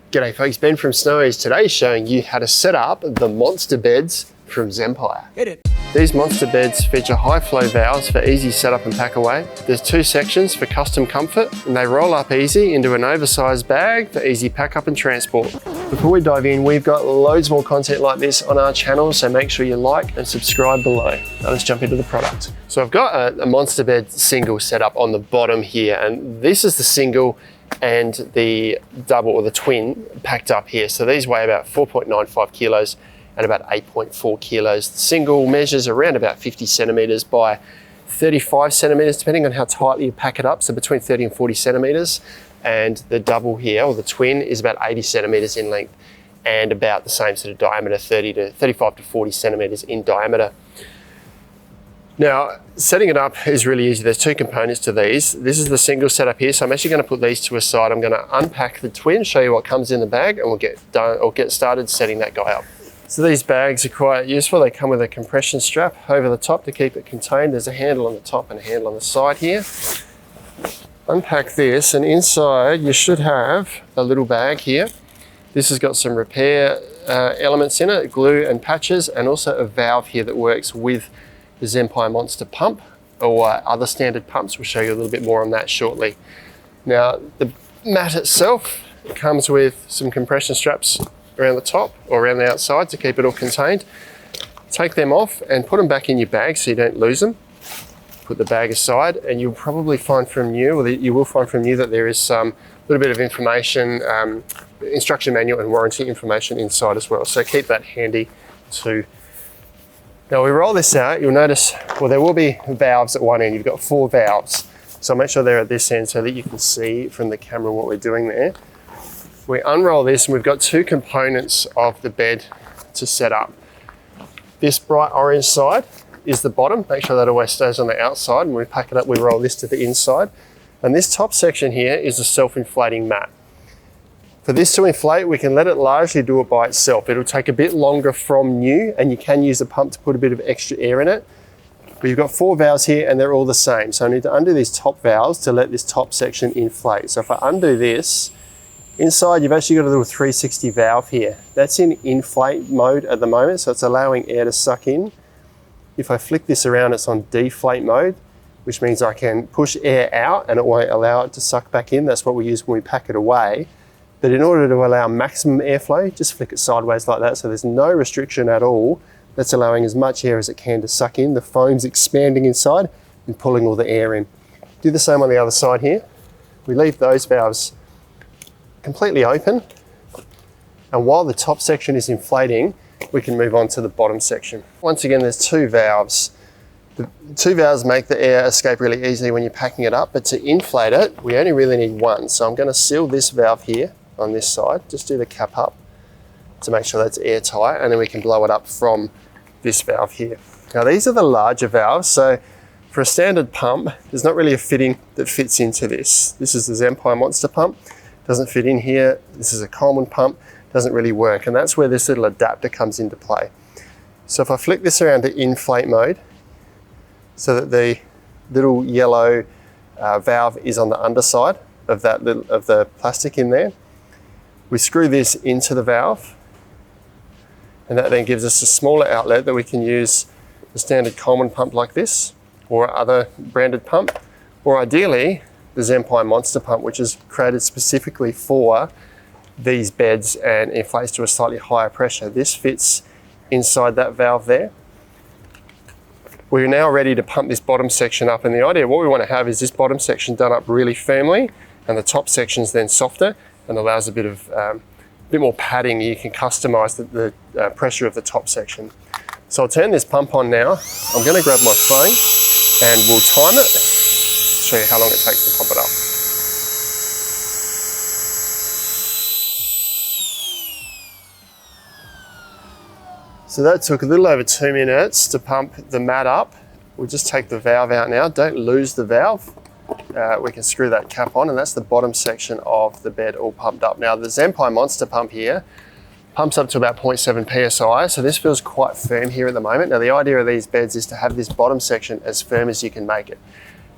G'day folks, Ben from Snowy's today showing you how to set up the monster beds from Zempire. Hit it. These monster beds feature high flow valves for easy setup and pack away. There's 2 sections for custom comfort and they roll up easy into an oversized bag for easy pack up and transport. Before we dive in, we've got loads more content like this on our channel, so make sure you like and subscribe below. Now let's jump into the product. So I've got a monster bed single set up on the bottom here, and this is the single and the double or the twin packed up here. So these weigh about 4.95 kilos and about 8.4 kilos. The single measures around about 50 centimeters by 35 centimeters, depending on how tightly you pack it up. So between 30 and 40 centimeters. And the double here, or the twin, is about 80 centimeters in length and about the same sort of diameter, 35 to 40 centimeters in diameter. Now, setting it up is really easy. There's 2 components to these. This is the single setup here, so I'm actually going to put these to a side. I'm going to unpack the twin, show you what comes in the bag, and we'll get started setting that guy up. So these bags are quite useful. They come with a compression strap over the top to keep it contained. There's a handle on the top and a handle on the side here. Unpack this, and inside you should have a little bag here. This has got some repair elements in it, glue and patches, and also a valve here that works with the Zempire Monstapump or other standard pumps. We'll show you a little bit more on that shortly. Now, the mat itself comes with some compression straps around the top or around the outside to keep it all contained. Take them off and put them back in your bag so you don't lose them. Put the bag aside, and you'll probably find from new, or you will find from new, that there is some little bit of information, instruction manual and warranty information inside as well. So keep that handy too. Now we roll this out, you'll notice, well, there will be valves at one end. You've got 4 valves. So make sure they're at this end so that you can see from the camera what we're doing there. We unroll this and we've got 2 components of the bed to set up. This bright orange side is the bottom. Make sure that always stays on the outside. And when we pack it up, we roll this to the inside. And this top section here is a self-inflating mat. For this to inflate, we can let it largely do it by itself. It'll take a bit longer from new, and you can use a pump to put a bit of extra air in it. But you've got 4 valves here and they're all the same. So I need to undo these top valves to let this top section inflate. So if I undo this, inside you've actually got a little 360 valve here. That's in inflate mode at the moment, so it's allowing air to suck in. If I flick this around, it's on deflate mode, which means I can push air out and it won't allow it to suck back in. That's what we use when we pack it away. But in order to allow maximum airflow, just flick it sideways like that, so there's no restriction at all. That's allowing as much air as it can to suck in. The foam's expanding inside and pulling all the air in. Do the same on the other side here. We leave those valves completely open, and while the top section is inflating, we can move on to the bottom section. Once again, there's 2 valves. The 2 valves make the air escape really easily when you're packing it up, but to inflate it, we only really need 1. So I'm going to seal this valve here on this side, just do the cap up to make sure that's airtight, and then we can blow it up from this valve here. Now these are the larger valves, so for a standard pump, there's not really a fitting that fits into this. This is the Zempire Monstabed, doesn't fit in here. This is a common pump, doesn't really work, and that's where this little adapter comes into play. So if I flick this around to inflate mode, so that the little yellow valve is on the underside of the plastic in there, we screw this into the valve, and that then gives us a smaller outlet that we can use the standard Coleman pump like this, or other branded pump, or ideally the Zempire Monstabed, which is created specifically for these beds and inflates to a slightly higher pressure. This fits inside that valve there. We're now ready to pump this bottom section up, and the idea, what we want to have is this bottom section done up really firmly, and the top section's then softer and allows a bit more padding. You can customize the pressure of the top section. So I'll turn this pump on now. I'm going to grab my phone and we'll time it, show you how long it takes to pump it up. So that took a little over 2 minutes to pump the mat up. We'll just take the valve out now. Don't lose the valve. We can screw that cap on, and that's the bottom section of the bed all pumped up. Now the Zempire Monstabed here pumps up to about 0.7 psi, so this feels quite firm here at the moment. Now the idea of these beds is to have this bottom section as firm as you can make it.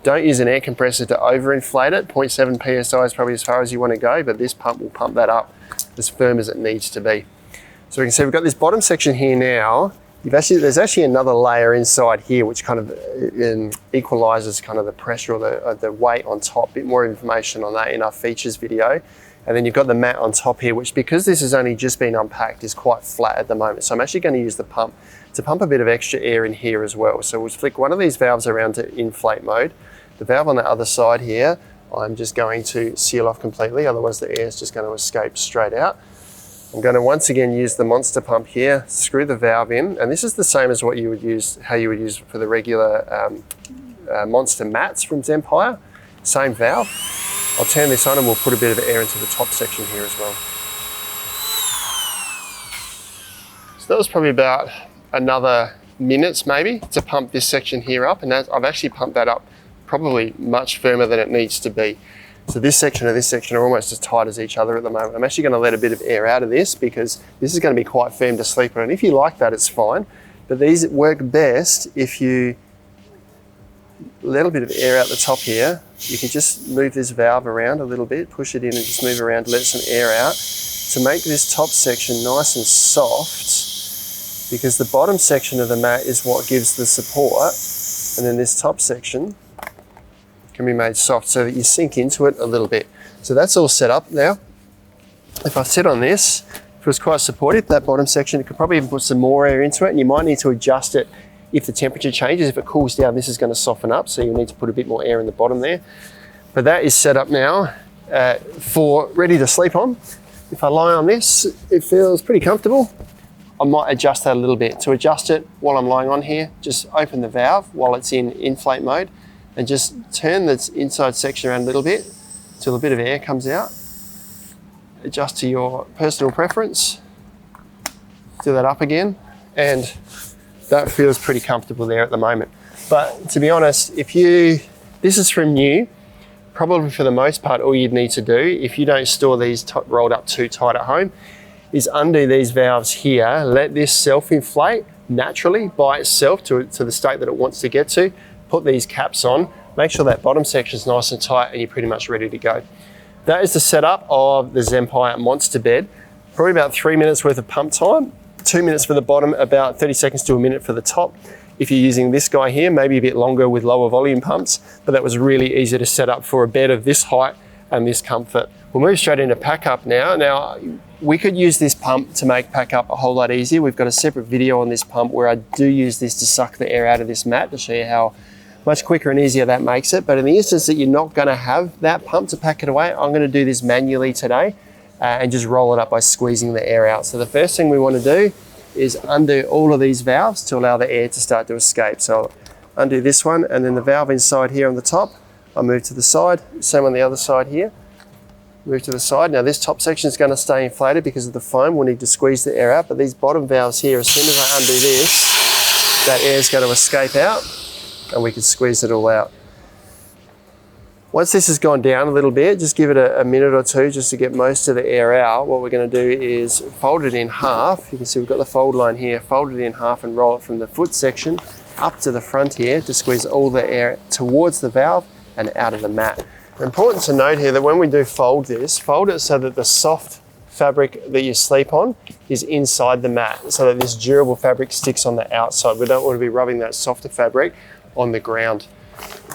Don't use an air compressor to overinflate it. 0.7 psi is probably as far as you want to go, but this pump will pump that up as firm as it needs to be. So we can see we've got this bottom section here now. There's actually another layer inside here which kind of equalizes kind of the pressure or the weight on top. A bit more information on that in our features video. And then you've got the mat on top here, which because this has only just been unpacked is quite flat at the moment. So I'm actually going to use the pump to pump a bit of extra air in here as well. So we'll flick one of these valves around to inflate mode. The valve on the other side here, I'm just going to seal off completely, otherwise the air is just going to escape straight out. I'm going to once again use the Monstapump here, screw the valve in, and this is the same as what you would use, how you would use for the regular Monstamats from Zempire. Same valve. I'll turn this on and we'll put a bit of air into the top section here as well. So that was probably about another minutes maybe to pump this section here up, and I've actually pumped that up probably much firmer than it needs to be. So this section and this section are almost as tight as each other at the moment. I'm actually going to let a bit of air out of this because this is going to be quite firm to sleep on. And if you like that, it's fine. But these work best if you let a bit of air out the top here. You can just move this valve around a little bit, push it in and just move around to let some air out to make this top section nice and soft, because the bottom section of the mat is what gives the support, and then this top section can be made soft so that you sink into it a little bit. So that's all set up now. If I sit on this, if it was quite supportive, that bottom section, it could probably even put some more air into it, and you might need to adjust it if the temperature changes. If it cools down, this is going to soften up, so you'll need to put a bit more air in the bottom there. But that is set up now for ready to sleep on. If I lie on this, it feels pretty comfortable. I might adjust that a little bit. To adjust it while I'm lying on here, just open the valve while it's in inflate mode and just turn this inside section around a little bit till a bit of air comes out. Adjust to your personal preference. Do that up again, and that feels pretty comfortable there at the moment. But to be honest, this is from new, probably for the most part all you'd need to do if you don't store these rolled up too tight at home is undo these valves here, let this self-inflate naturally by itself to the state that it wants to get to, put these caps on, make sure that bottom section is nice and tight, and you're pretty much ready to go. That is the setup of the Zempire Monstabed Bed. Probably about 3 minutes worth of pump time, 2 minutes for the bottom, about 30 seconds to a minute for the top. If you're using this guy here, maybe a bit longer with lower volume pumps, but that was really easy to set up for a bed of this height and this comfort. We'll move straight into pack up now. Now, we could use this pump to make pack up a whole lot easier. We've got a separate video on this pump where I do use this to suck the air out of this mat to show you how much quicker and easier that makes it. But in the instance that you're not gonna have that pump to pack it away, I'm gonna do this manually today and just roll it up by squeezing the air out. So the first thing we wanna do is undo all of these valves to allow the air to start to escape. So I'll undo this one, and then the valve inside here on the top, I'll move to the side, same on the other side here. Move to the side. Now this top section is going to stay inflated because of the foam. We'll need to squeeze the air out, but these bottom valves here, as soon as I undo this, that air is going to escape out and we can squeeze it all out. Once this has gone down a little bit, just give it a minute or two just to get most of the air out. What we're going to do is fold it in half. You can see we've got the fold line here. Fold it in half and roll it from the foot section up to the front here to squeeze all the air towards the valve and out of the mat. Important to note here that when we do fold this, fold it so that the soft fabric that you sleep on is inside the mat, so that this durable fabric sticks on the outside. We don't want to be rubbing that softer fabric on the ground.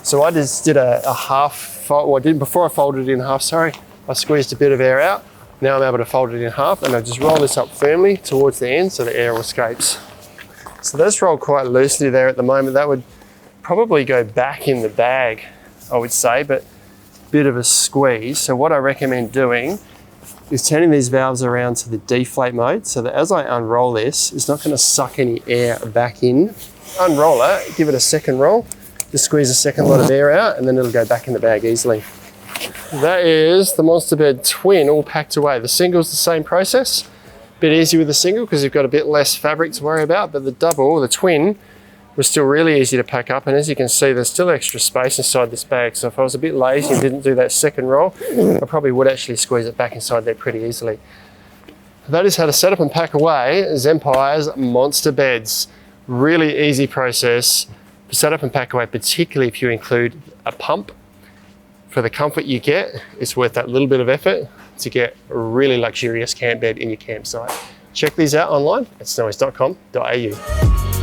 So I just did a half fold, well I did before I folded it in half, sorry. I squeezed a bit of air out. Now I'm able to fold it in half, and I just roll this up firmly towards the end so the air escapes. So that's rolled quite loosely there at the moment. That would probably go back in the bag, I would say, but bit of a squeeze. So what I recommend doing is turning these valves around to the deflate mode so that as I unroll this, it's not going to suck any air back in. Unroll it, give it a second roll, just squeeze a second lot of air out, and then it'll go back in the bag easily. That is the Monstabed Twin all packed away. The single's the same process, a bit easier with the single because you've got a bit less fabric to worry about, but the double, the twin, was still really easy to pack up, and as you can see there's still extra space inside this bag, so if I was a bit lazy and didn't do that second roll, I probably would actually squeeze it back inside there pretty easily. That is how to set up and pack away Zempire's Monster Beds. Really easy process, set up and pack away, particularly if you include a pump. For the comfort you get, it's worth that little bit of effort to get a really luxurious camp bed in your campsite. Check these out online at snowies.com.au.